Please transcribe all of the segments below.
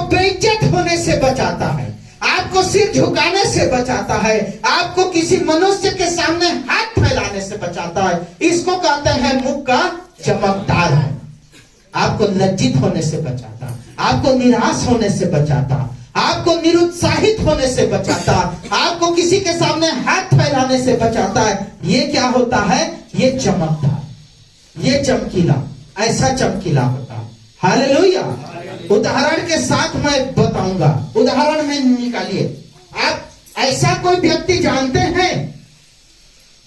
आपको बेइज्जत होने से बचाता है, आपको सिर झुकाने से बचाता है, आपको किसी मनुष्य के सामने हाथ फैलाने से बचाता है। इसको कहते हैं मुख का चमकदार है। आपको लज्जित होने से बचाता, आपको निराश होने से बचाता, आपको निरुत्साहित होने से बचाता, आपको किसी के सामने हाथ फैलाने से बचाता है। ये क्या होता है? ये चमकदार, ये चमकीला, ऐसा चमकीला होता है। हालेलुया। उदाहरण के साथ मैं बताऊंगा, उदाहरण में निकालिए। आप ऐसा कोई व्यक्ति जानते हैं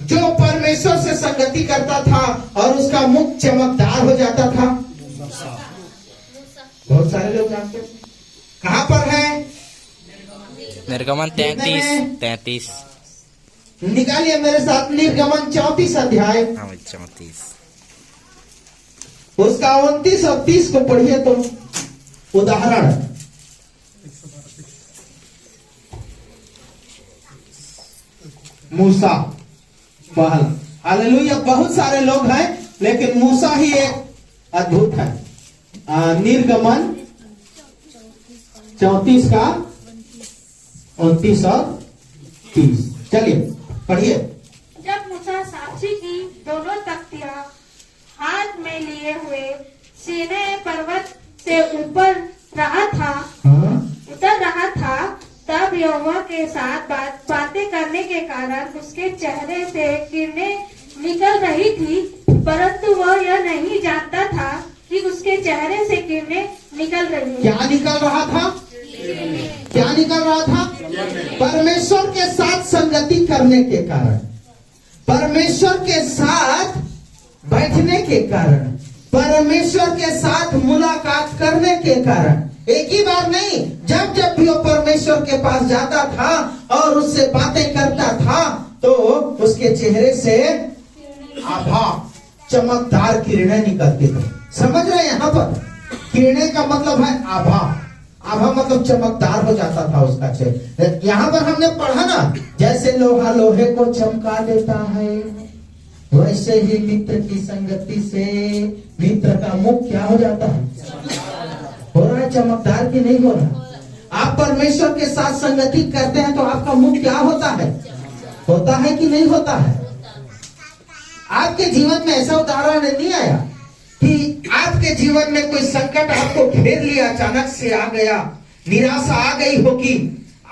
जो परमेश्वर से संगति करता था और उसका मुख चमकदार हो जाता था? बहुत सारे लोग जानते हैं। कहां पर है? निर्गमन 33 निकालिए मेरे साथ निर्गमन 34 अध्याय, 34 उसका 29 और 30 को पढ़िए। तो उदाहरण, मूसा पहल। हालेलुया। बहुत सारे लोग हैं लेकिन मूसा ही एक अद्भुत है। निर्गमन 34 का 29 और 30, चलिए पढ़िए। जब मूसा साक्षी की दोनों तख्तियां हाथ में लिए हुए सीनै पर्वत से ऊपर रहा था, उतर रहा था, तब यहोवा के साथ बातें करने के कारण उसके चेहरे से किरणें निकल रही थी, परंतु वह यह नहीं जानता था कि उसके चेहरे से किरणें निकल रही हैं। क्या निकल रहा था? क्या निकल रहा था? परमेश्वर के साथ संगति करने के कारण, परमेश्वर के साथ बैठने के कारण, परमेश्वर के साथ मुलाकात करने के कारण, एक ही बार नहीं, जब जब भी वो परमेश्वर के पास जाता था और उससे बातें करता था तो उसके चेहरे से आभा, चमकदार किरणें निकलती थी। समझ रहे हैं? यहाँ पर किरणें का मतलब है आभा। आभा मतलब चमकदार हो जाता था उसका चेहरा। यहाँ पर हमने पढ़ा ना, जैसे लोहा लोहे को चमका देता है, वैसे ही मित्र की संगति से मित्र का मुख क्या हो जाता है? हो रहा है चमकदार की नहीं हो रहा? आप परमेश्वर के साथ संगति करते हैं तो आपका मुख क्या होता है? होता है कि नहीं होता है? आपके जीवन में ऐसा उदाहरण नहीं आया कि आपके जीवन में कोई संकट आपको घेर लिया, अचानक से आ गया, निराशा आ गई होगी,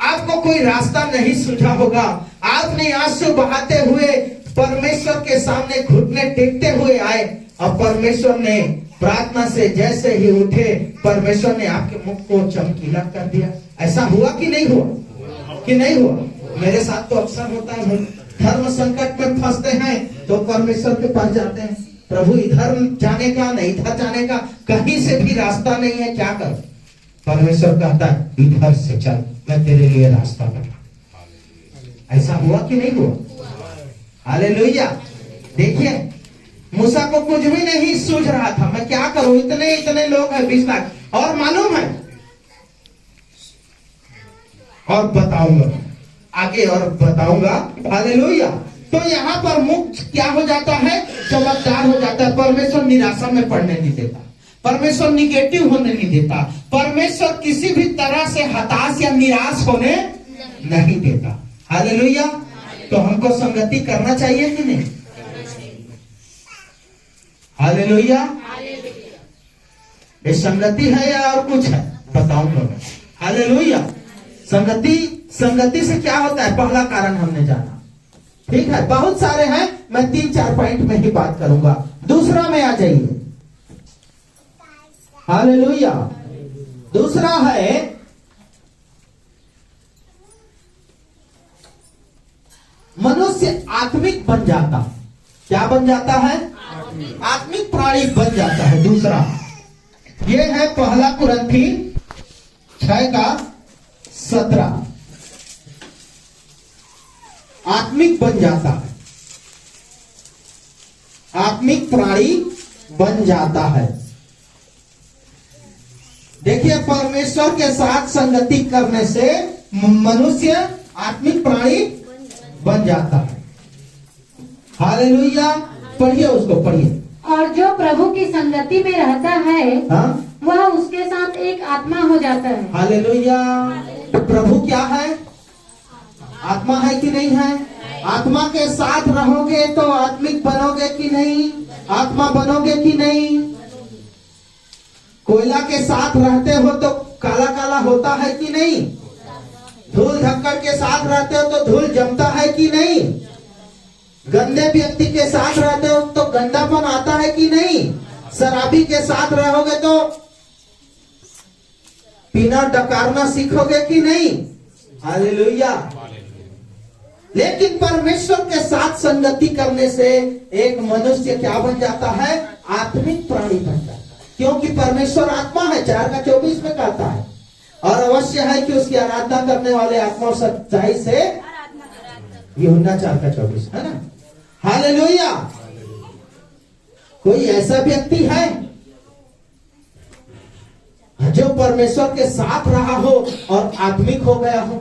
आपको कोई रास्ता नहीं सूझा होगा, आपने आंसू बहाते हुए परमेश्वर के सामने घुटने टेकते हुए आए और परमेश्वर ने प्रार्थना से जैसे ही उठे, परमेश्वर ने आपके मुख को चमकीला कर दिया। ऐसा हुआ कि नहीं हुआ? कि नहीं हुआ? मेरे साथ तो अक्सर होता है। धर्म संकट में फंसते हैं तो परमेश्वर के पास जाते हैं, प्रभु इधर जाने का नहीं, इधर जाने का कहीं से भी रास्ता नहीं है, क्या कर? परमेश्वर कहता है इधर से चल, मैं तेरे लिए रास्ता बना। ऐसा हुआ कि नहीं हुआ? हालेलुया। देखिए, मूसा को कुछ भी नहीं सूझ रहा था, मैं क्या करूं, इतने लोग हैं 20 लाख, और मालूम है, और बताऊंगा आगे, और बताऊंगा। हालेलुया। तो यहाँ पर मुख क्या हो जाता है? चमकदार हो जाता है। परमेश्वर निराशा में पड़ने नहीं देता, परमेश्वर निगेटिव होने नहीं देता, परमेश्वर किसी भी तरह से हताश या निराश होने नहीं देता। हालेलुया। तो हमको संगति करना चाहिए कि नहीं? हालेलुया। ये संगति है या और कुछ है? बताऊंगा मैं। हालेलुया। संगति से क्या होता है? पहला कारण हमने जाना, ठीक है, बहुत सारे हैं, मैं 3-4 पॉइंट में ही बात करूंगा। दूसरा में आ जाइए। हालेलुया। दूसरा है मनुष्य आत्मिक बन जाता। क्या बन जाता है? आत्मिक प्राणी बन जाता है। दूसरा ये है पहला कुरिन्थी 6:17, आत्मिक बन जाता है, आत्मिक प्राणी बन जाता है। देखिए, परमेश्वर के साथ संगति करने से मनुष्य आत्मिक प्राणी बन जाता है। हालेलुया। पढ़िए, उसको पढ़िए। और जो प्रभु की संगति में रहता है, हाँ? वह उसके साथ एक आत्मा हो जाता है। हालेलुया। तो प्रभु क्या है? आत्मा है कि नहीं है? आत्मा के साथ रहोगे तो आत्मिक बनोगे कि नहीं? आत्मा बनोगे कि नहीं? कोयला के साथ रहते हो तो काला काला होता है कि नहीं? धूल धक्कड़ के साथ रहते हो तो धूल जमता है कि नहीं? गंदे व्यक्ति के साथ रहते हो तो गंदापन आता है कि नहीं? शराबी के साथ रहोगे तो पीना डकारना सीखोगे कि नहीं? हालेलुया। लेकिन परमेश्वर के साथ संगति करने से एक मनुष्य क्या बन जाता है? आत्मिक प्राणी बन जाता है। क्योंकि परमेश्वर आत्मा है, 4:24 में कहता है। और अवश्य है कि उसकी आराधना करने वाले आत्मा और सच्चाई से, यूहन्ना 4:24 है ना। हालेलुया। कोई ऐसा व्यक्ति है जो परमेश्वर के साथ रहा हो और आत्मिक हो गया हो?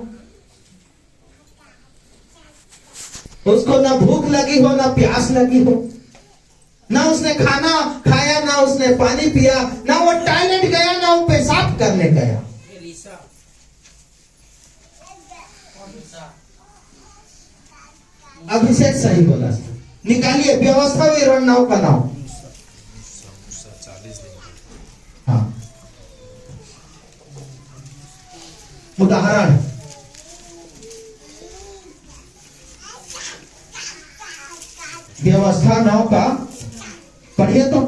उसको ना भूख लगी हो, ना प्यास लगी हो, ना उसने खाना खाया, ना उसने पानी पिया, ना वो टॉयलेट गया, ना वो पेशाब करने गया। अभिषेक सही बोला। निकालिए व्यवस्था विवरण 9 का 9। हाँ, उदाहरण व्यवस्था 9 का पढ़िए तो।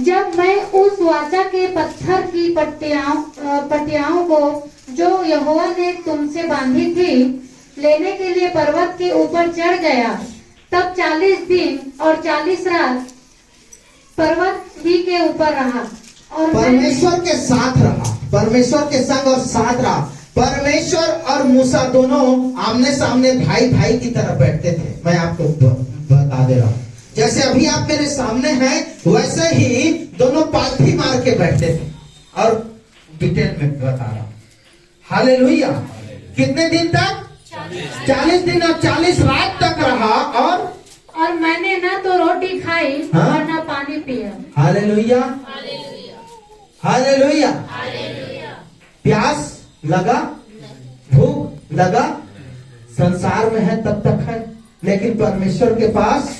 जब मैं उस वाचा के पत्थर की पट्टियाओं को जो यहोवा ने तुमसे बांधी थी लेने के लिए पर्वत के ऊपर चढ़ गया, तब 40 दिन और 40 रात पर्वत ही के ऊपर रहा और परमेश्वर के साथ रहा, परमेश्वर के संग और साथ रहा। परमेश्वर और मूसा दोनों आमने सामने भाई भाई की तरह बैठते थे। मैं आपको बता दे रहा हूँ, जैसे अभी आप मेरे सामने हैं वैसे ही दोनों पालथी मार के बैठते थे। और डिटेल में बता रहा हूँ। हालेलुया। कितने दिन तक? 40 दिन और 40 रात तक रहा। और मैंने ना तो रोटी खाई और ना पानी पिया। Hallelujah, hallelujah. प्यास लगा, भूख लगा, संसार में है तब तक है, लेकिन परमेश्वर के पास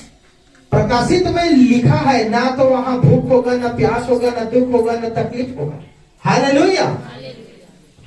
प्रकाशित में लिखा है ना तो वहां भूख होगा, ना प्यास होगा, ना दुख होगा, ना तकलीफ होगा। हालेलुया।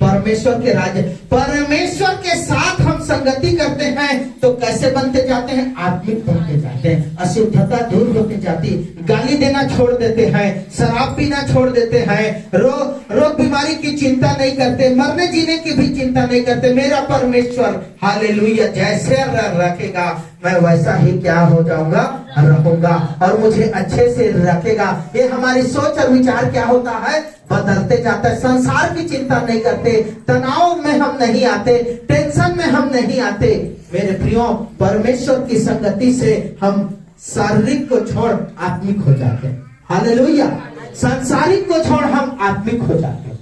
परमेश्वर के राज्य, परमेश्वर के साथ हम संगति करते हैं तो कैसे बनते जाते हैं? आत्मिक बनते जाते हैं। अशुद्धता दूर होती जाती, गाली देना छोड़ देते हैं, शराब पीना छोड़ देते हैं, रोग बीमारी की चिंता नहीं करते, मरने जीने की भी चिंता नहीं करते। मेरा परमेश्वर हालेलुया जैसे रखेगा मैं वैसा ही क्या हो जाऊंगा? रहूंगा। और मुझे अच्छे से रखेगा। ये हमारी सोच और विचार क्या होता है? बदलते जाता है। संसार की चिंता नहीं करते, तनाव में हम नहीं आते, टेंशन में हम नहीं आते। मेरे प्रियो, परमेश्वर की संगति से हम शारीरिक को छोड़ आत्मिक हो जाते हैं। हालेलुया। सांसारिक को छोड़ हम आत्मिक हो जाते हैं।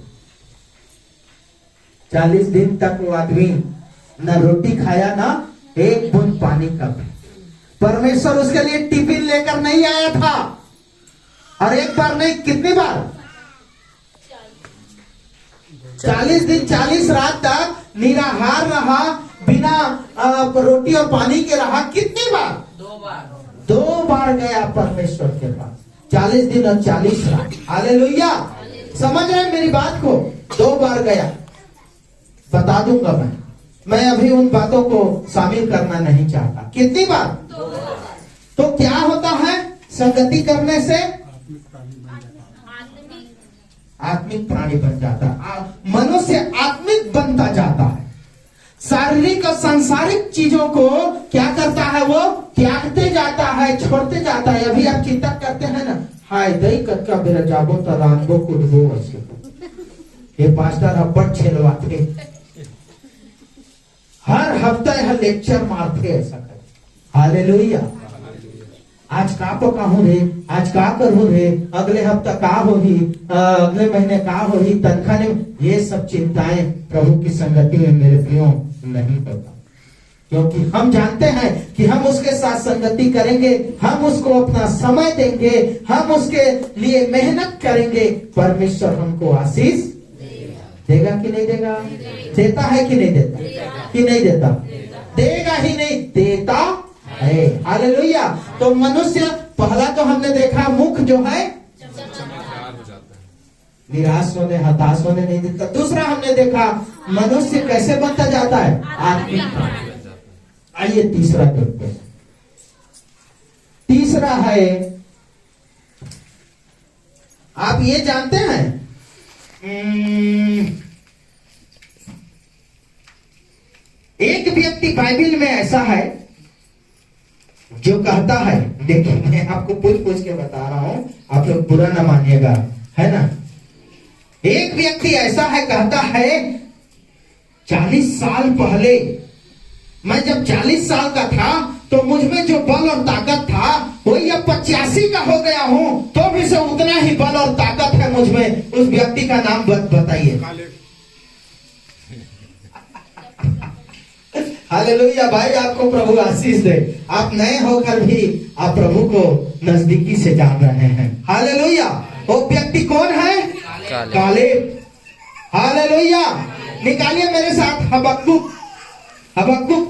40 दिन तक वो आदमी न रोटी खाया, ना एक बूंद पानी का। परमेश्वर उसके लिए टिफिन लेकर नहीं आया था। और एक बार नहीं, कितनी बार? 40 दिन 40 रात तक निराहार रहा, बिना रोटी और पानी के रहा। कितनी बार? 2 बार गया परमेश्वर के पास। 40 दिन और 40 रात। हालेलुया। समझ रहे हैं मेरी बात को? 2 बार गया। बता दूंगा मैं अभी उन बातों को शामिल करना नहीं चाहता। कितनी बार? 2 बार। तो क्या होता है संगति करने से? आत्मिक प्राणी बन जाता है। मनुष्य आत्मिक बनता जाता है। शारीरिक और सांसारिक चीजों को क्या करता है? वो त्यागते जाता है, छोड़ते जाता है। अभी आप चिंता करते हैं ना, हाय दई कक्का बेरा जाबो तो रानबो कुदबो ऐसे। ये पास्टर अब्बड़ छेलवा थे, हर हफ्ता यह लेक्चर मारते ऐसा कर। हालेलुया। आज का पकाहू रे, आज का करूं रे, अगले हफ्ता का होगी, अगले महीने का होगी, तनख्वाह नहीं। ये सब चिंताएं प्रभु की संगति में मेरे प्रियो नहीं होता। क्योंकि हम जानते हैं कि हम उसके साथ संगति करेंगे, हम उसको अपना समय देंगे, हम उसके लिए मेहनत करेंगे, परमेश्वर हमको आशीष देगा कि नहीं देगा? देता है कि नहीं देता? कि नहीं देता? देगा ही नहीं, देता है। हालेलुया। तो मनुष्य पहला तो हमने देखा मुख जो है निराश होने हताश होने नहीं देता। दूसरा हमने देखा मनुष्य कैसे बनता जाता है? आत्मिक। आइए तीसरा देखते हैं। तीसरा है, आप ये जानते हैं एक व्यक्ति बाइबल में ऐसा है जो कहता है, देखिए मैं आपको पूछ के बता रहा हूं, आप लोग बुरा ना मानिएगा, है ना। एक व्यक्ति ऐसा है, कहता है 40 साल पहले मैं जब 40 साल का था तो मुझ में जो बल और ताकत था वही अब 85 का हो गया हूं तो भी से उतना ही बल और ताकत है मुझ में। उस व्यक्ति का नाम बताइए। हालेलुया। भाई आपको प्रभु आशीष दे। आप नए होकर भी आप प्रभु को नजदीकी से जान रहे हैं। हालेलुया। वो व्यक्ति कौन है? कालेब। हालेलुया। निकालिए मेरे साथ हबक्कुक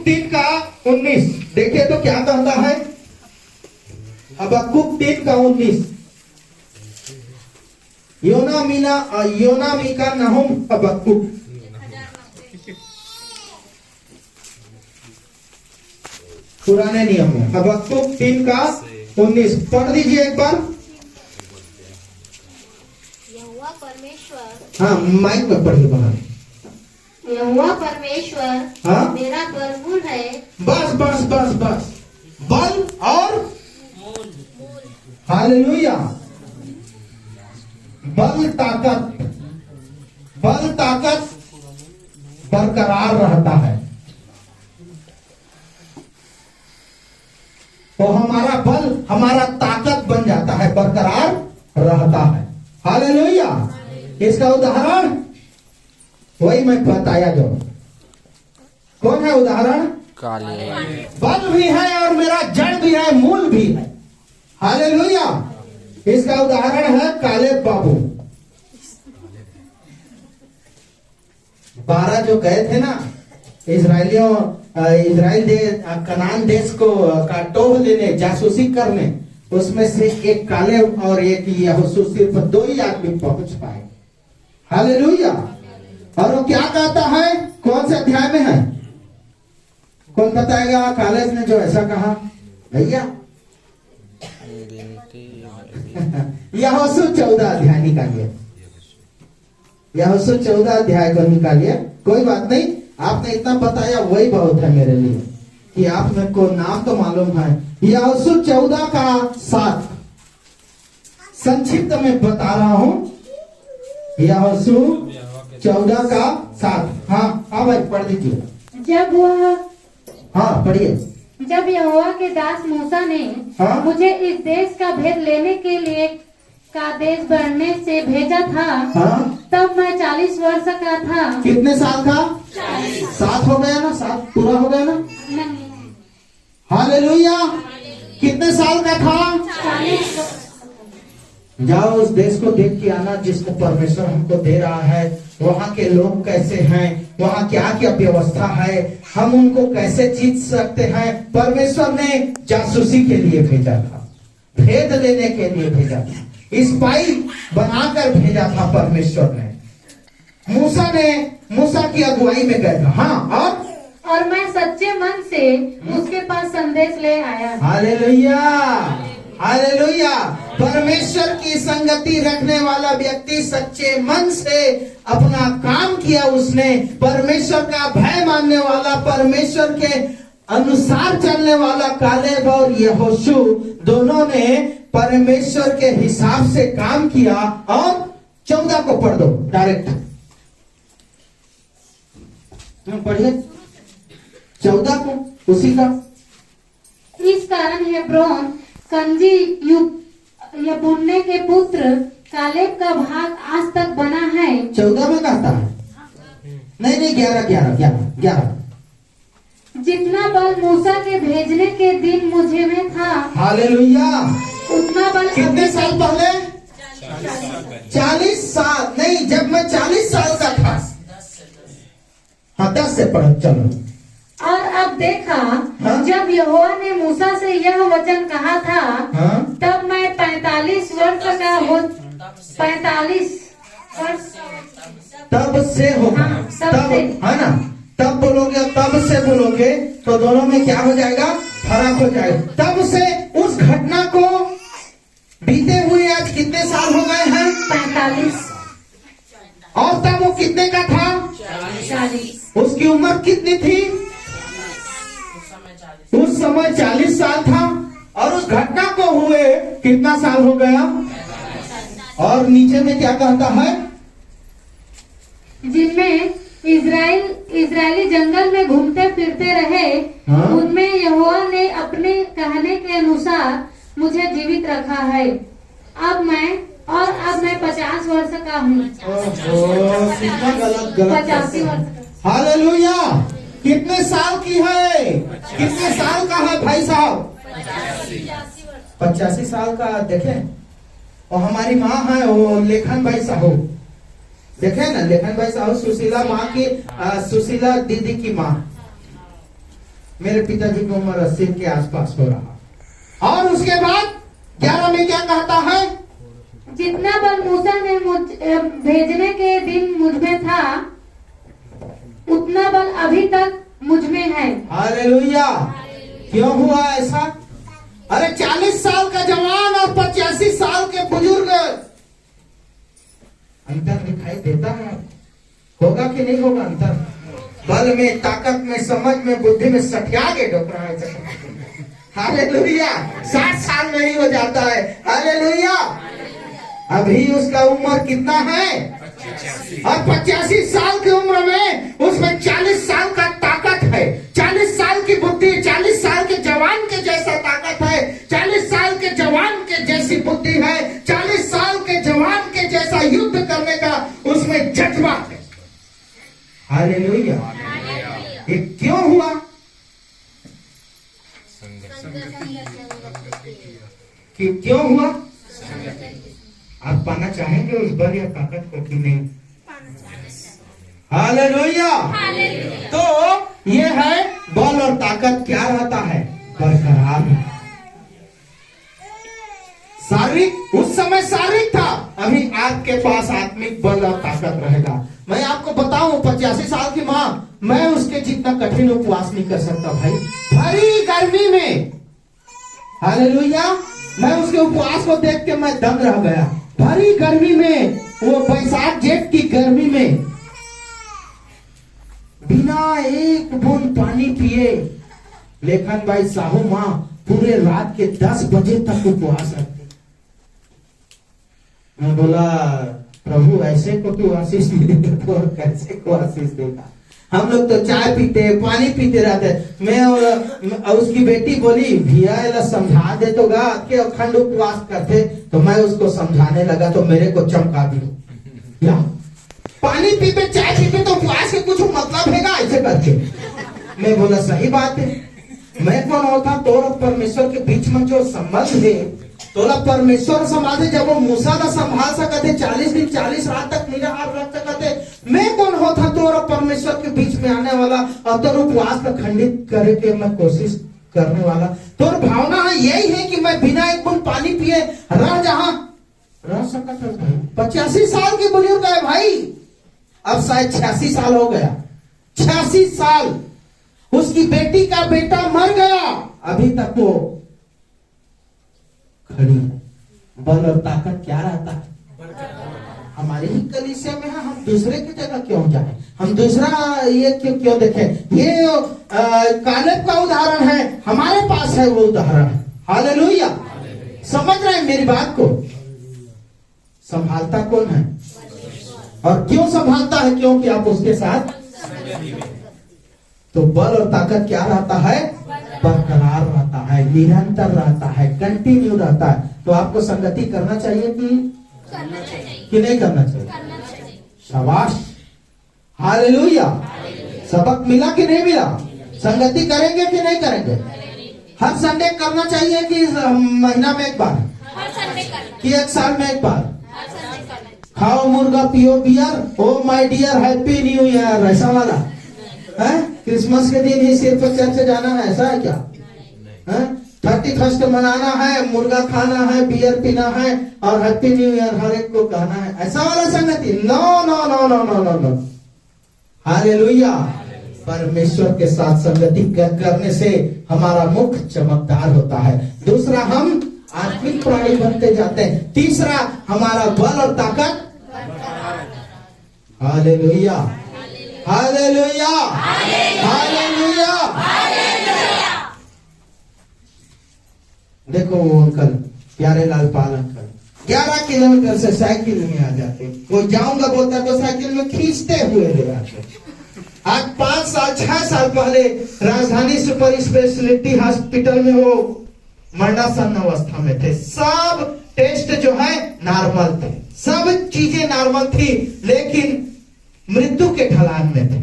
3:19। देखिए तो क्या कहता है हबक्कुक 3:19। योना मीका नहुम हबक्कुक। पुराने नियम में हबक्कुक 3:19 पढ़ दीजिए एक बार। यहोवा परमेश्वर, हाँ माइक में पढ़िए बाहर। यहोवा परमेश्वर हाँ? मेरा बलमूल है। बस बस बस बस, बल और हालेलुया। बल ताकत बरकरार रहता है। तो हमारा बल हमारा ताकत बन जाता है, बरकरार रहता है। हालेलुया। इसका उदाहरण वही मैं बताया जो कौन है उदाहरण? काले बल भी है और मेरा जड़ भी है, मूल भी है। हालेलुया। इसका उदाहरण है कालेब बाबू। 12 जो गए थे ना इजराइल कनान देश को का टोह लेने, जासूसी करने, उसमें से एक कालेब और एक यहोशू, सिर्फ 2 ही आदमी पहुंच पाए। हालेलुया। और वो क्या कहता है? कौन से अध्याय में है? कौन बताएगा? कालेब ने जो ऐसा कहा भैया यहोशू 14 अध्याय निकालिए। यहोशू 14 अध्याय को निकालिए। कोई बात नहीं, आपने इतना बताया वही बहुत है मेरे लिए कि आप मेरे को नाम तो मालूम है। यहोशू 14:7 संक्षिप्त में बता रहा हूं। यहोशू 14:7। हाँ भाई पढ़ दीजिए। हाँ पढ़िए। जब यहोवा के दास मूसा ने हाँ? मुझे इस देश का भेद लेने के लिए कादेश बढ़ने से भेजा था, हाँ? तब मैं 40 वर्ष का था। कितने साल का? 7 हो गया ना? 7 पूरा हो गया ना? नहीं, हालेलुया। कितने साल का था? 40। जाओ उस देश को देख के आना जिसको परमेश्वर हमको दे रहा है। वहाँ के लोग कैसे हैं, वहाँ क्या क्या व्यवस्था है, हम उनको कैसे जीत सकते हैं। परमेश्वर ने जासूसी के लिए भेजा था, भेद लेने के लिए भेजा था, स्पाई बनाकर भेजा था परमेश्वर ने। मूसा की अगुवाई में गए था। हाँ और मैं सच्चे मन से उसके पास संदेश ले आया। हालेलुया। हालेलुया। परमेश्वर की संगति रखने वाला व्यक्ति सच्चे मन से अपना काम किया। उसने परमेश्वर का भय मानने वाला, परमेश्वर के अनुसार चलने वाला कालेब और यहोशू दोनों ने परमेश्वर के हिसाब से काम किया। और 14 को पढ़ दो डायरेक्ट, पढ़िए 14 को उसी का। इस कारण हेब्रोन कंजी यपुन्ने के पुत्र कालेब का भाग आज तक बना है। 14 में कहता है? नहीं 11। जितना बल मूसा के भेजने के दिन मुझे में था, हालेलुया, उतना बल कितने साल पहले? 40 साल नहीं, जब मैं 40 साल का था हाँ 10 से पढ़ो चलो। और अब देखा, हाँ? जब यहोवा ने मूसा से यह वचन कहा था, हाँ? तब मैं 45 वर्ष का हो 45 वर्ष तब से होगा। हाँ, तब तब से। है ना, तब बोलोगे, तब से बोलोगे तो दोनों में क्या हो जाएगा, फर्क हो जाएगा। तब से उस घटना को बीते हुए आज कितने साल हो गए हैं? 45 और तब वो कितने का था? 40। उसकी उम्र कितनी थी? उस समय 40 साल था। और उस घटना को हुए कितना साल हो गया? और नीचे में क्या कहता है? जिनमें इजरायली जंगल में घूमते फिरते रहे, हाँ? उनमें यहोवा ने अपने कहने के अनुसार मुझे जीवित रखा है। अब मैं 50 वर्ष का हूँ। कितना गलत 85 वर्ष का। हालेलुया। कितने साल की है? कितने साल का है भाई साहब? 85 साल का। देखें, और हमारी माँ है वो लेखन भाई साहू, देखे ना, लेखन भाई साहू सुशीला माँ की, सुशीला दीदी की माँ। मेरे पिताजी की उम्र 80 के आसपास हो रहा। और उसके बाद 11 में क्या कहता है? जितना बल मूसा ने भेजने के दिन मुझ में था, उतना बल अभी तक मुझ में है। हालेलुया। क्यों हुआ ऐसा? अरे 40 साल का जवान और 85 साल के बुजुर्ग, अंतर दिखाई देता है? होगा कि नहीं होगा अंतर? बल में, ताकत में, समझ में, बुद्धि में सठिया के डोक रहा है। हालेलुया। 60 में ही हो जाता है। हालेलुया। अभी उसका उम्र कितना है? और 85 साल की उम्र में उसमें 40 साल का ताकत है, 40 साल की बुद्धि, 40 साल के जवान के जैसा ताकत है, 40 साल के जवान के जैसी बुद्धि है, 40 साल के जवान के जैसा युद्ध करने का उसमें जज्बा है। हालेलुया। ये क्यों हुआ? कि क्यों हुआ? आप पाना चाहेंगे उस बल या ताकत को कि नहीं? हालेलुया। तो ये है बल और ताकत क्या रहता है? बरकरार। शारीरिक, उस समय शारीरिक था, अभी आपके पास आत्मिक बल और ताकत रहेगा। मैं आपको बताऊं, 85 साल की माँ, मैं उसके जितना कठिन उपवास नहीं कर सकता भाई, भरी गर्मी में। हालेलुया। मैं उसके उपवास को देख के मैं दंग रह गया। भरी गर्मी में, वो बैसाख जेठ की गर्मी में, बिना एक बूंद पानी पिए लेखन भाई साहू माँ पूरे रात के 10 बजे तक उपवास रखते। मैं बोला, प्रभु ऐसे को तू आशीष देगा तो और कैसे को आशीष देगा? हम लोग तो चाय पीते, पानी पीते रहते। मैं और उसकी बेटी बोली, भैया समझा दे तो गा के अखंड उपवास करते। तो मैं उसको समझाने लगा तो मेरे को चमका दी। या पानी पीते, चाय पीते तो उपवास के कुछ मतलब है ऐसे करके। मैं बोला सही बात है। मैं कौन होता? तो परमेश्वर के बीच में जो संबंध है, तोला परमेश्वर संभाले। जब वो मूसा ना संभाल सकते, 40 दिन 40 रात तक निराहार रख सकते, मैं कौन होता तो परमेश्वर के बीच में आने वाला और तो उपवास का खंडित करे के मैं कोशिश करने वाला? तो भावना है यही है कि मैं बिना एक बूंद पानी पिए रह सकता था। 85 साल के बुजुर्ग है भाई, अब शायद 86 साल हो गया। 86 साल। उसकी बेटी का बेटा मर गया, अभी तक वो खड़ी है। बल और ताकत क्या रहता है? हमारे ही कलीसिया में है, हम दूसरे की जगह क्यों जाए? हम दूसरा ये क्यों देखें? ये कालेब का उदाहरण है, हमारे पास है वो उदाहरण। हालेलुया। समझ रहे हैं मेरी बात को? संभालता कौन है और क्यों संभालता है? क्योंकि आप उसके साथ। तो बल और ताकत क्या रहता है? बरकरार रहता है, निरंतर रहता है, कंटिन्यू रहता है। तो आपको संगति करना चाहिए कि नहीं करना चाहिए? शाबाश। हालेलुया। सबक मिला कि नहीं मिला? संगति करेंगे कि नहीं करेंगे? हर संडे करना चाहिए कि महीना में एक बार कि एक साल में एक बार? खाओ मुर्गा पियो beer, oh my dear happy new year, ऐसा वाला है? क्रिसमस के दिन ही सिर्फ चर्च जाना है, ऐसा है क्या? 31st मनाना है, मुर्गा खाना है, बियर पीना है और हैप्पी न्यू ईयर हर एक को कहना है, ऐसा वाला संगति? No no no no no no no. Hallelujah. परमेश्वर के साथ संगति करने से हमारा मुख चमकदार होता है। दूसरा, हम आत्मिक प्राणी बनते जाते हैं। तीसरा, हमारा बल और ताकत। Hallelujah, hallelujah, hallelujah. देखो वो अंकल, प्यारे लाल पाल अंकल 11 किलोमीटर से साइकिल में आ जाते, कोई जाऊंगा बोलता तो साइकिल में खींचते हुए ले आते। आज 5 साल 6 साल पहले राजधानी सुपर स्पेशलिटी हॉस्पिटल में वो मरणासन अवस्था में थे। सब टेस्ट जो है नॉर्मल थे, सब चीजें नॉर्मल थी, लेकिन मृत्यु के ढलान में थे।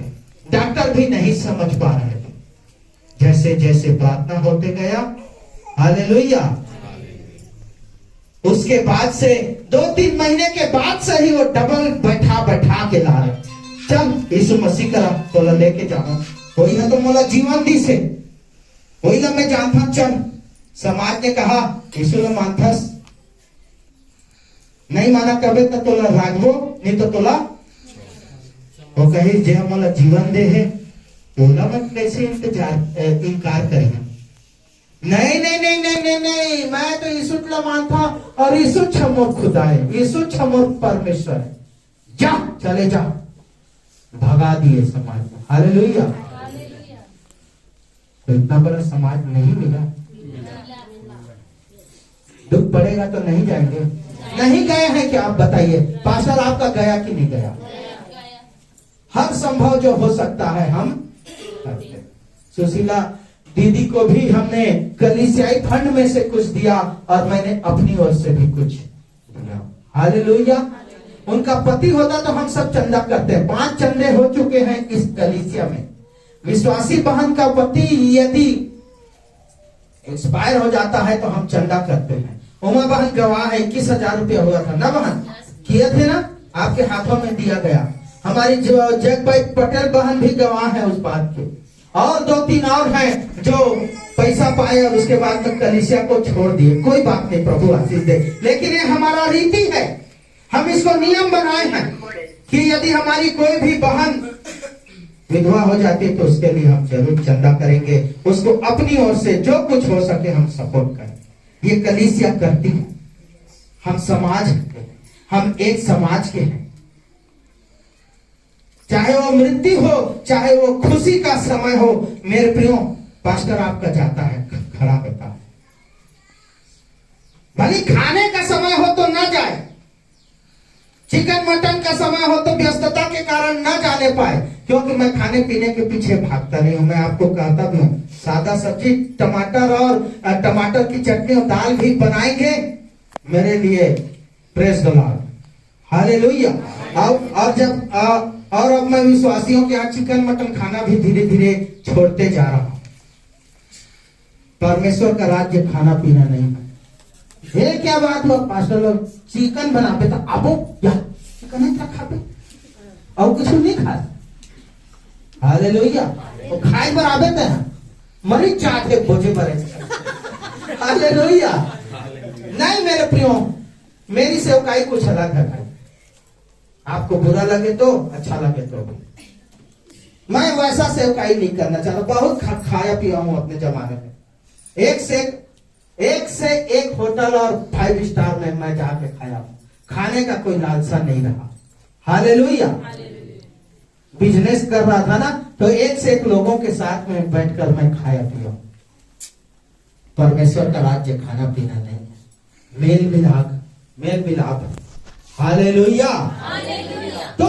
डॉक्टर भी नहीं समझ पा रहे थे। जैसे जैसे प्रार्थना होते गया, हालेलुया, उसके बाद से 2-3 महीने के बाद से ही वो डबल बैठा बैठा के ला रहे। चल यीशु मसीह करा तोला लेके जाओ, वही है तो मोला जीवन दी से, वही ला मैं जानता। चल, समाज ने कहा यीशु ला मानथस, नहीं माना कबे तो तोला रागवो, नहीं तो तोला वो कही जे मोला जीवन दे है, बोला मैं कैसे इनकार करेगा? नहीं नहीं नहीं नहीं नहीं नहीं, मैं तो यीशु ला मानता और यीशु छमोर खुदा है, यीशु छमोर परमेश्वर है। जा, चले जा, भगा दिए समाज में। हालेलुया। तो इतना बड़ा समाज नहीं मिला, दुख पड़ेगा तो नहीं जाएंगे? नहीं गए हैं क्या? आप बताइए, पास्टर आपका गया कि नहीं गया? हर संभव जो हो सकता है हम करते। सुशीला दीदी को भी हमने कलीसियाई फंड में से कुछ दिया और मैंने अपनी ओर से भी कुछ दिया। हालेलुया। उनका पति होता तो हम सब चंदा करते हैं। 5 चंदे हो चुके हैं इस कलीसिया में। विश्वासी बहन का पति यदि एक्सपायर हो जाता है तो हम चंदा करते हैं। उमा बहन गवाह है, 21,000 रुपया हुआ था ना बहन? किए थे ना, आपके हाथों में दिया गया। हमारी जो जगबाई पटेल बहन भी गवाह है उस बात के, और 2-3 और हैं जो पैसा पाए और उसके बाद में कलीसिया को छोड़ दिए। कोई बात नहीं, प्रभु आशीष दे। लेकिन ये हमारा रीति है, हम इसको नियम बनाए हैं कि यदि हमारी कोई भी बहन विधवा हो जाती है तो उसके लिए हम जरूर चंदा करेंगे, उसको अपनी ओर से जो कुछ हो सके हम सपोर्ट करें। ये कलीसिया करती है। हम समाज के, हम एक समाज के हैं। चाहे वो मृत्यु हो, चाहे वो खुशी का समय हो, मेरे प्रियो, पास्टर आपका जाता है, खड़ा होता है। भले खाने का समय हो तो ना जाए, चिकन मटन का समय हो तो व्यस्तता के कारण ना जाने पाए, क्योंकि मैं खाने पीने के पीछे भागता नहीं हूं। मैं आपको कहता भी हूं, सादा सब्जी, टमाटर और टमाटर की चटनी और दाल भी बनाएंगे मेरे लिए। Praise the Lord, hallelujah. और अब मैं विश्वासियों के यहाँ चिकन मटन खाना भी धीरे धीरे छोड़ते जा रहा हूं। परमेश्वर का राज्य खाना पीना नहीं है। ये क्या बात हुआ, पास्टर लोग चिकन बनाते तो अब या चिकन नहीं खाते और कुछ नहीं खाते। हालेलुया। वो खाए बराबर थे, मरी चाहते भोजे बड़े। हालेलुया। नहीं मेरे प्रियो, मेरी सेवकाई कुछ अलग है। आपको बुरा लगे तो, अच्छा लगे तो, मैं वैसा सेवकाई नहीं करना चाहता। बहुत खाया पिया हूं अपने जमाने में। एक से एक होटल और 5 स्टार में मैं जाके खाया। खाने का कोई लालसा नहीं रहा। हालेलुया। बिजनेस कर रहा था ना, तो एक से एक लोगों के साथ में बैठकर मैं खाया पिया। परमेश्वर का राज्य खाना पीना नहीं है, मेल मिलाप। हालेलुया। तो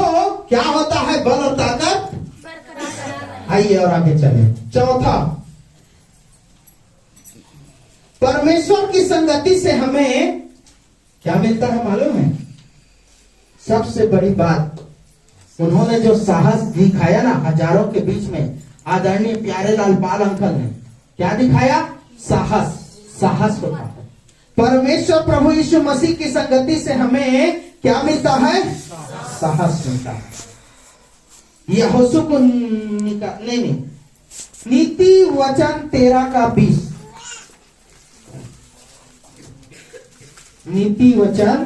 क्या होता है? बल और ताकत। आइए और आगे चले। चौथा, परमेश्वर की संगति से हमें क्या मिलता है मालूम है? सबसे बड़ी बात, उन्होंने जो साहस दिखाया ना हजारों के बीच में, आदरणीय प्यारे लाल पाल अंकल ने क्या दिखाया? साहस होता है। परमेश्वर प्रभु यीशु मसीह की संगति से हमें क्या मिलता है? साहस मिलता है। यहोशू को नहीं, नीति वचन 13:20, नीति वचन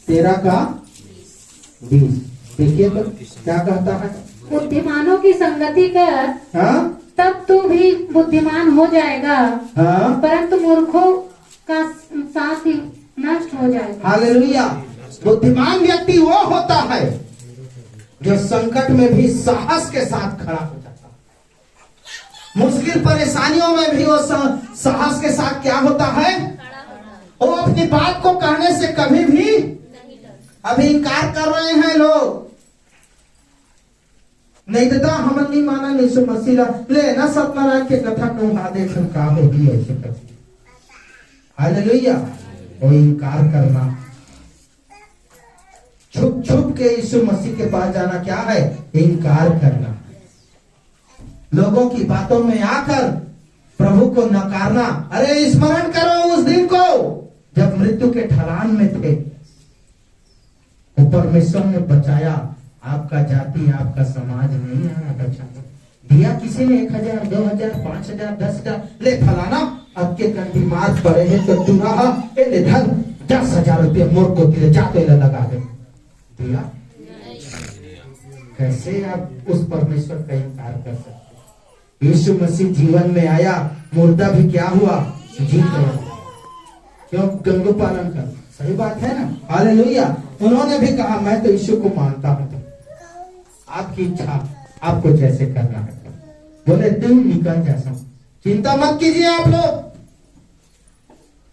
13:20 देखिए तो क्या कहता है। बुद्धिमानों की संगति कर, हाँ तब तू भी बुद्धिमान हो जाएगा, हाँ, परंतु मूर्खों का साथ ही नष्ट हो जाएगा। हालेलुया। बुद्धिमान व्यक्ति वो होता है जो संकट में भी साहस के साथ खड़ा हो जाता है। मुश्किल परेशानियों में भी वो साहस के साथ क्या होता है? वो अपनी बात को कहने से कभी भी अभी इनकार कर रहे हैं लोग। नहीं दादा हम नहीं माना, यीशु मसीह ले ना सत्यनारायण के कथा को देख का होगी ऐसे करके। हालेलुया। वो इनकार करना, छुप छुप के यीशु मसीह के पास जाना क्या है? इनकार करना। लोगों की बातों में आकर प्रभु को नकारना। अरे स्मरण करो उस दिन को जब मृत्यु के ढलान में थे, वो परमेश्वर ने बचाया। आपका जाति, आपका समाज नहीं आया बचाया। दिया किसी ने 1000, 2000, 5000, 10,000, ले फलाना आपके कंठी मार पड़े हैं तो तू रहा ले धर 10,000 रुपये मोर को दिले जाते लगा दे। दिया कैसे आप उस परमेश्वर का इनकार कर सकते? यीशु मसीह जीवन में आया, मुर्दा भी क्या हुआ? जी गया। क्यों? गंगो पालन कर। सही बात है ना? हालेलुया। उन्होंने भी कहा मैं तो यीशु को मानता हूं, आपकी इच्छा आपको जैसे करना है। बोले तुम निकल जैसा, चिंता मत कीजिए आप लोग।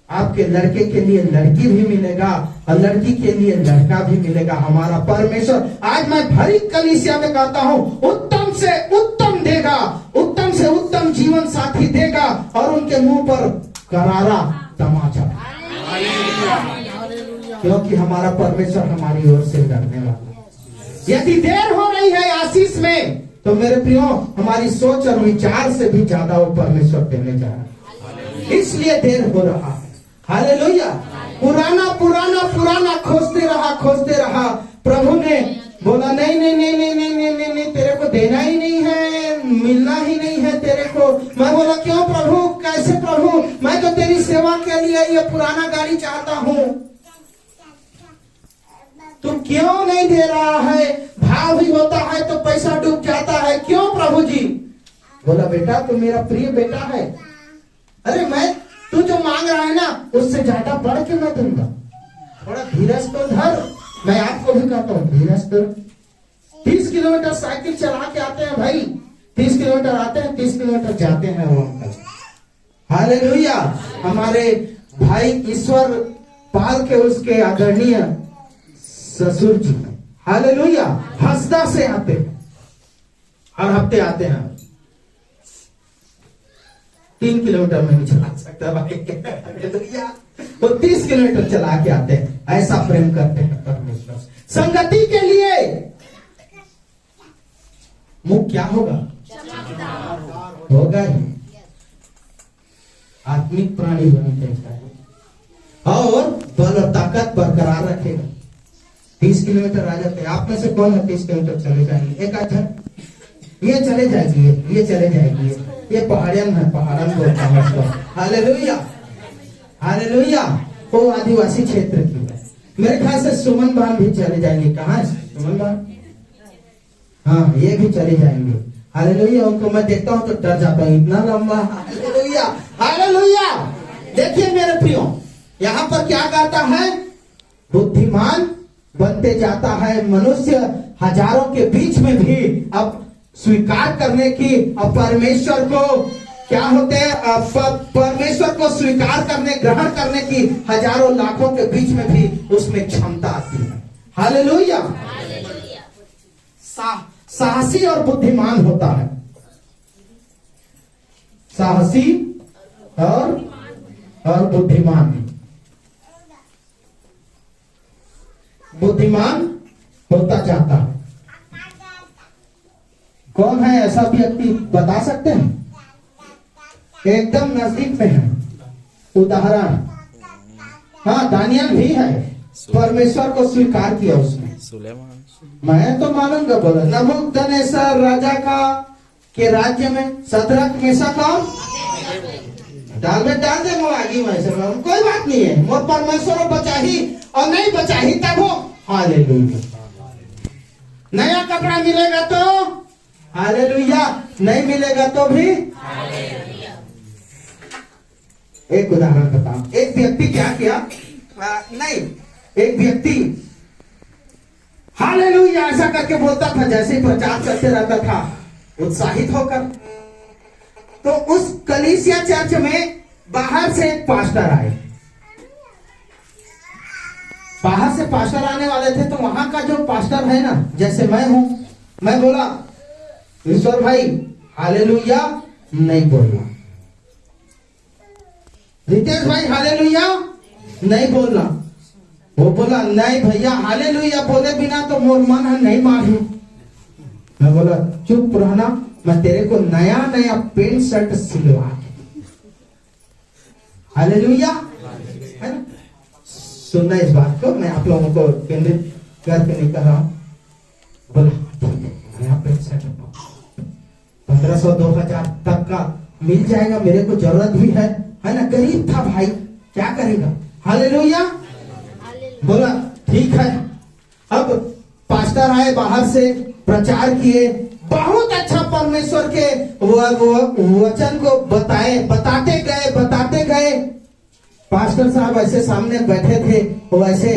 आपके लड़के के लिए लड़की भी मिलेगा और लड़की के लिए लड़का भी मिलेगा। हमारा परमेश्वर आज मैं भरी कलीसिया में कहता हूं उत्तम से उत्तम देगा, उत्तम से उत्तम जीवन साथी देगा और उनके मुंह पर करारा तमाचा। क्योंकि हमारा परमेश्वर हमारी ओर से लड़ने वाला है। यदि देर हो रही है आशीष में तो मेरे प्रियो हमारी सोच और विचार से भी ज्यादा वो परमेश्वर देने जा रहा है, इसलिए देर हो रहा है। हालेलुया। पुराना पुराना पुराना खोजते रहा। प्रभु ने बोला नहीं नहीं नहीं नहीं नहीं नहीं नहीं, नहीं तेरे को देना ही नहीं है, मिलना ही नहीं है तेरे को। मैं बोला क्यों प्रभु? कैसे प्रभु? मैं तो तेरी सेवा के लिए ये पुराना गाड़ी चाहता हूँ, तू क्यों नहीं दे रहा है? भाव भी होता है तो पैसा डूब जाता है, क्यों प्रभु जी? बोला बेटा तू मेरा प्रिय बेटा है। अरे मैं तू जो मांग रहा है ना उससे ज्यादा बढ़ के मैं दूंगा, थोड़ा धीरज तो धर। मैं आपको भी कहता हूँ धीरज तो। 30 किलोमीटर साइकिल चला के आते हैं भाई, 30 किलोमीटर आते हैं, 30 किलोमीटर जाते हैं वो अंकल। हालेलुया। हमारे भाई ईश्वर पाल के उसके आदरणीय ससुर जी, हालेलुया, हंसदा से आते हैं, हर हफ्ते आते हैं। 3 किलोमीटर में नहीं चला सकता भाई, हालेलुया। वो 30 किलोमीटर चला के आते हैं। ऐसा प्रेम करते हैं परमेश्वर। संगति के लिए मुख क्या होगा? होगा ही। आत्मिक प्राणी बनते हैं और बल और ताकत बरकरार रखेगा। 30 किलोमीटर आ जाते हैं। आप में से कौन है 30 किलोमीटर चले जाएंगे? एक आध ये चले जाएगी, ये चले जाएगी, ये पहाड़ियन है, पहाड़न बोलता है उसको। Hallelujah hallelujah. वो आदिवासी क्षेत्र की है। मेरे ख्याल से सुमन बान भी चले जाएंगे। कहाँ है सुमन बान? हाँ ये भी चले जाएंगे। हालेलुया। उनको मैं देखता हूँ तो डर जाता हूँ, इतना लंबा। Hallelujah hallelujah. देखिए मेरे प्रियो, यहाँ पर क्या कहता है? बुद्धिमान बनते जाता है मनुष्य हजारों के बीच में भी अब स्वीकार करने की, अब परमेश्वर को क्या होते हैं, परमेश्वर को स्वीकार करने, ग्रहण करने की हजारों लाखों के बीच में भी उसमें क्षमता आती है। हालेलुया। साहसी और बुद्धिमान होता है। साहसी और बुद्धिमान। बुद्धिमान होता जाता है। कौन है ऐसा व्यक्ति बता सकते हैं? एकदम नजदीक में है उदाहरण। हाँ दानियल भी है, परमेश्वर को स्वीकार किया उसने। सुलेमान। मैं तो मानूंगा बोला। नबूकदनेस्सर राजा का के राज्य में सदरक मेशक और डाल दे आगे में से कोई बात नहीं है। मोर परमेश्वर बचा ही और नहीं बचा ही तब हो हालेलुया। नया कपड़ा मिलेगा तो हालेलुया, नहीं मिलेगा तो भी। एक उदाहरण बताओ। एक व्यक्ति क्या किया? नहीं, एक व्यक्ति हालेलुया ऐसा करके बोलता था, जैसे प्रचार करते रहता था उत्साहित होकर। तो उस कलीसिया चर्च में बाहर से एक पास्टर आए। बाहर से पास्टर आने वाले थे, तो वहां का जो पास्टर है ना, जैसे मैं हूं, मैं बोला ईश्वर भाई हालेलुया नहीं बोलना, रितेश भाई हालेलुया नहीं बोलना। वो बोला नहीं भैया हालेलुया बोले बिना तो मोर मन है नहीं मारू। मैं बोला चुप रहना, मैं तेरे को नया नया पेंट शर्ट सिलवा हालेलुया है ना। सुनना इस बात को, मैं आप लोगों को केंद्रित करके नहीं कर रहा हूं। बोला नया पेंट शर्ट 1500-2000 तक का मिल जाएगा, मेरे को जरूरत भी है ना। गरीब था भाई, क्या करेगा। हालेलुया बोला ठीक है। अब पास्टर आए बाहर से, प्रचार किए, बहुत अच्छा परमेश्वर के वचन को बताते गए। पास्टर साहब ऐसे सामने बैठे थे, वो ऐसे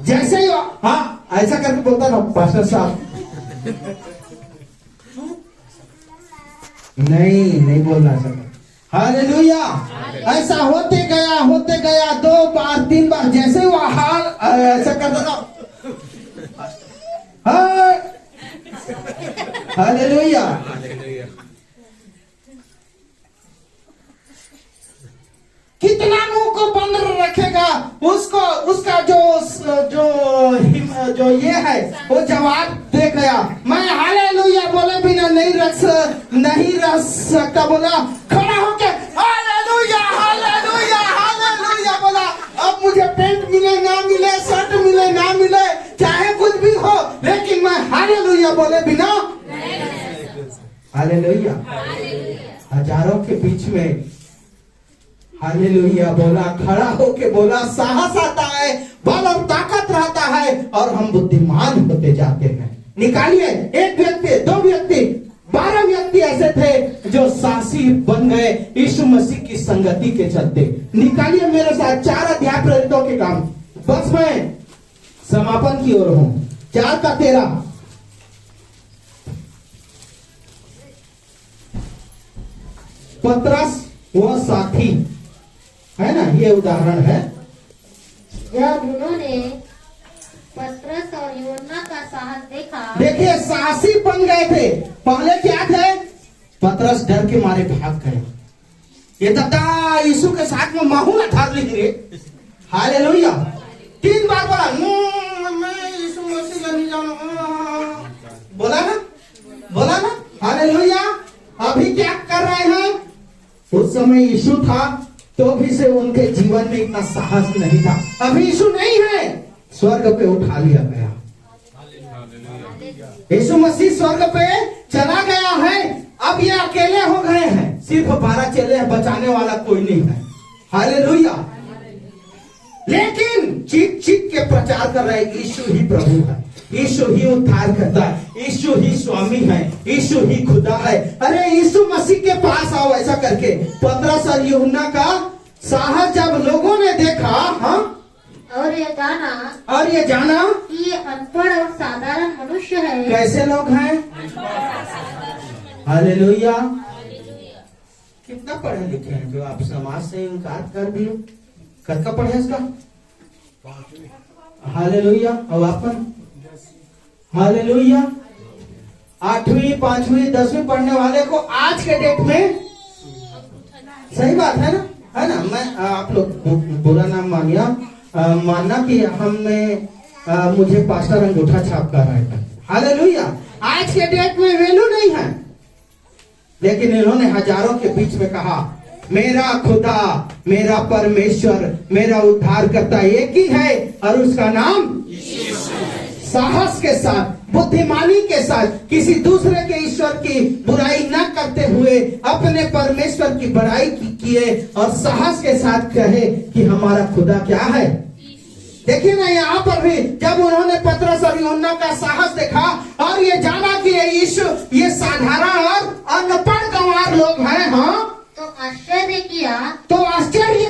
जैसे ही हाँ ऐसा करके बोलता था पास्टर साहब नहीं बोलना सका। हालेलुया ऐसा होते गया 2 बार 3 बार, जैसे वो हाल ऐसा करता था हालेलुया। कितना मुंह को बंद रखेगा, उसका जो ये है वो जवाब दे गया। मैं हालेलुया बोले बिना नहीं रह सकता। बोला खड़ा होके हालेलुया हालेलुया हालेलुया बोला। अब मुझे पेंट मिले ना मिले, शर्ट मिले ना मिले, चाहे कुछ भी हो, लेकिन मैं हालेलुया बोले बिना हालेलुया। हजारों के बीच में हालेलुया बोला, खड़ा होके बोला। साहस आता है, बल और ताकत रहता है, और हम बुद्धिमान होते जाते हैं। निकालिए 1 व्यक्ति, 2 व्यक्ति, 12 व्यक्ति ऐसे थे जो साहसी बन गए यीशु मसीह की संगति के चलते। निकालिए मेरे साथ 4 अध्याय प्रेरितों के काम। बस मैं समापन की ओर हूं। 4 का 13। पतरस वह साथी है ना, ये उदाहरण है। जब उन्होंने पतरस और यूहन्ना का साहस देखा, देखिए साहसी बन गए थे। पहले क्या थे? पतरस डर के मारे भाग गए। ये दादा यीशु के साथ में माहौल अठार ली रे। हालेलुया 3 बार बोला मैं यीशु मसीह का नहीं जानू। बोला ना हालेलुया। अभी क्या कर रहे हैं? उस समय यीशु था तो भी से उनके जीवन में इतना साहस नहीं था। अभी यीशु नहीं है, स्वर्ग पे उठा लिया गया। यीशु मसीह स्वर्ग पे चला गया है। अब ये अकेले हो गए हैं, सिर्फ 12 चेले हैं, बचाने वाला कोई नहीं है। हालेलुया। लेकिन चीख के प्रचार कर रहे यीशु ही प्रभु है, यीशु ही उद्धार करता है, यीशु ही स्वामी है, यीशु ही खुदा है। अरे यीशु मसीह के पास आओ, ऐसा करके पतरस और यूहन्ना का साहस जब लोगों ने देखा, हाँ, और ये जाना कि ये अनपढ़ और साधारण मनुष्य है। कैसे लोग हैं? हालेलुया। कितना पढ़े लिखे हैं जो आप समाज से इनकार कर दिए। कब पढ़े इसका? हालेलुया। और अपन हालेलुया 8वीं 5वीं 10वीं पढ़ने वाले को आज के डेट में, सही बात है ना, मैं आप लोग बुरा नाम मानना कि हमें मुझे पास्टर अंगूठा छाप कर रहा है। हालेलुया। आज के डेट में वैल्यू नहीं है, लेकिन इन्होंने हजारों के बीच में कहा मेरा खुदा, मेरा परमेश्वर, मेरा उद्धारकर्ता एक ही है और उसका नाम साहस के साथ, बुद्धिमानी के साथ, किसी दूसरे के ईश्वर की बुराई न करते हुए अपने परमेश्वर की बड़ाई किए और साहस के साथ कहे कि हमारा खुदा क्या है। देखिए ना, यहाँ पर भी जब उन्होंने पतरस और यूहन्ना का साहस देखा और ये जाना कि ये यीशु ये साधारण और अनपढ़ गंवार लोग हैं, हाँ, तो आश्चर्य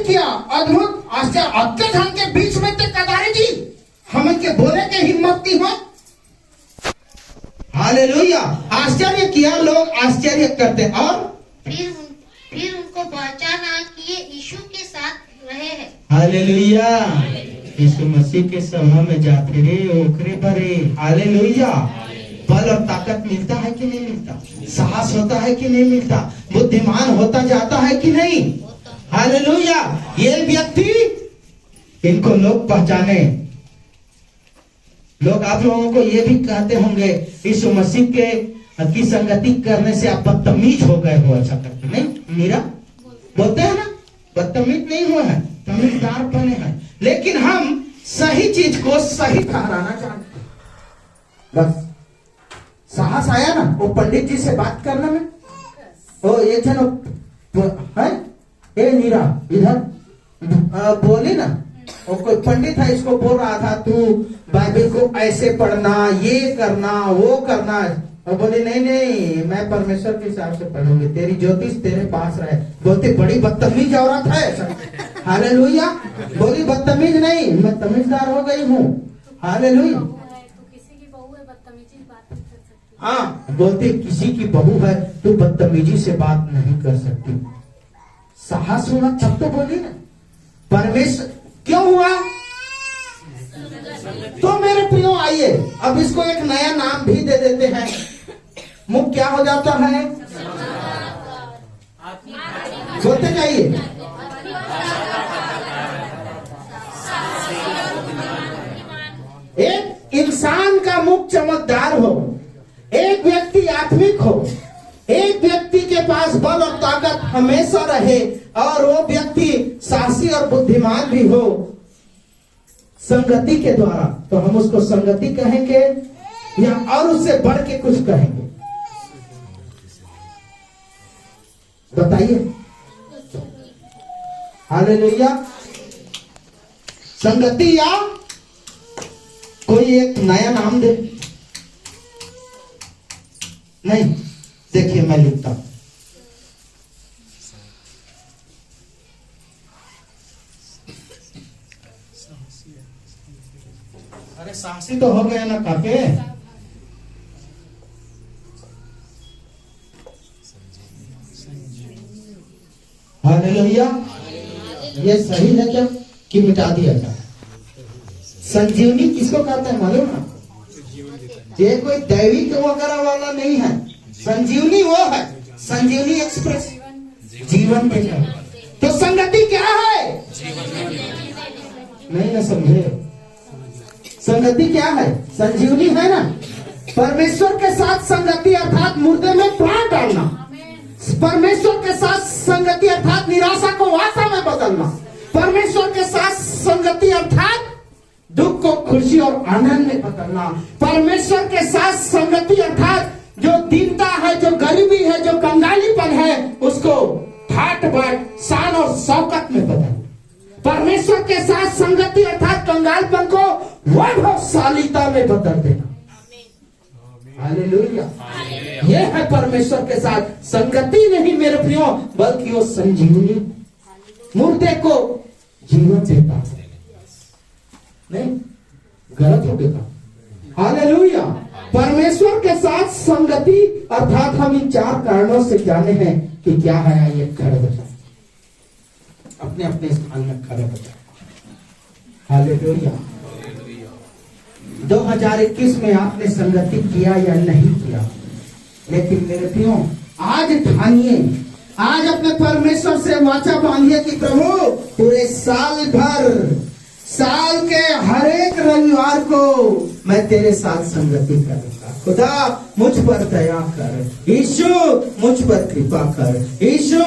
किया, अद्भुत आश्चर्य, अत्ते धन के बीच में ते कदारी जी हमें के बोले के हिम्मत की हो। हालेलुया, आश्चर्य किया, लोग आश्चर्य करते और फिर उनको पहचाना कि ये यीशु के साथ रहे हैं। हालेलुया, यीशु मसीह के सभा में जाते रे ओकरे बरे। हालेलुया, बल और ताकत मिलता है कि नहीं मिलता, साहस होता है कि नहीं मिलता, बुद्धिमान होता जाता है कि नहीं। हालेलुया, ये व्यक्ति, इनको लोग पहचाने। लोग आप लोगों को ये भी कहते होंगे यीशु मसीह के की संगति करने से आप बदतमीज हो गए हो, अच्छा करते नहीं। मीरा बोलते हैं ना, बदतमीज नहीं हुए हैं, तमीजदार बने हैं। लेकिन हम सही चीज को सही ठहराना चाहते हैं। बस साहस आया ना वो पंडित जी से बात करने में। ओ एक जन है, ए मीरा इधर बोली ना, और कोई पंडित है इसको बोल रहा था तू बाइबल को ऐसे पढ़ना, ये करना, वो करना। और बोली नहीं नहीं, मैं परमेश्वर के हिसाब से पढ़ूंगी, तेरी ज्योतिष तेरे पास रहे। बोलती बड़ी बदतमीज औरत है। हालेलुया, बोली बदतमीज नहीं, मैं तमीजदार हो गई हूँ। हालेलुया, हाँ, बोलती किसी की बहू है तू बदतमीजी से बात नहीं कर सकती। साहस हुआ तब तो बोली ना। परमेश्वर क्यों हुआ? तो मेरे प्रियो आइए अब इसको एक नया नाम भी दे देते हैं। मुख क्या हो जाता है? बोलते जाइए। एक इंसान का मुख चमकदार हो, एक व्यक्ति आत्मिक हो, एक व्यक्ति के पास बल और ताकत हमेशा रहे और वो व्यक्ति साहसी और बुद्धिमान भी हो संगति के द्वारा, तो हम उसको संगति कहेंगे या और उससे बढ़ के कुछ कहेंगे? बताइए। हालेलुया, संगति या कोई एक नया नाम दे। नहीं, देखिए मैं लिखता हूं। अरे साहसी तो हो गया ना काके। हालेलुया, ये सही है क्या कि मिटा दिया क्या? संजीवनी किसको कहते हैं मालूम ना? ये कोई दैविक वगैरह वाला नहीं है। संजीवनी वो है, संजीवनी एक्सप्रेस, जीवन देगा। तो संगति क्या है? नहीं ना समझे? संगति क्या है? संजीवनी है ना। परमेश्वर के साथ संगति अर्थात मुर्दे में प्राण डालना। परमेश्वर के साथ संगति अर्थात निराशा को आशा में बदलना। परमेश्वर के साथ संगति अर्थात दुख को खुशी और आनंद में बदलना। परमेश्वर के साथ संगति अर्थात जो दीनता है, जो गरीबी है, जो कंगालीपन है, उसको ठाट बाट शान और शौकत में बदलना। परमेश्वर के साथ संगति अर्थात कंगालपन को वैभवशालीता में बदल देना। हालेलुया, ये है परमेश्वर के साथ संगति। नहीं मेरे प्रियो, बल्कि वो संजीवनी, मुर्दे को जीवन देता है। नहीं, गलत हो गया। हालेलुया, परमेश्वर के साथ संगति अर्थात हम इन 4 कारणों से जाने हैं कि क्या है। आइए खड़े हो जाए, अपने अपने स्थान में खड़े हो जाए। हालेलुया, 2021 में आपने संगति किया या नहीं किया? लेकिन मेरे प्रियो, आज ठानिए, आज अपने परमेश्वर से वाचा बांधिए कि प्रभु पूरे साल भर, साल के हर एक रविवार को मैं तेरे साथ संगति करूंगा। खुदा मुझ पर दया कर, यीशु मुझ पर कृपा कर, यीशु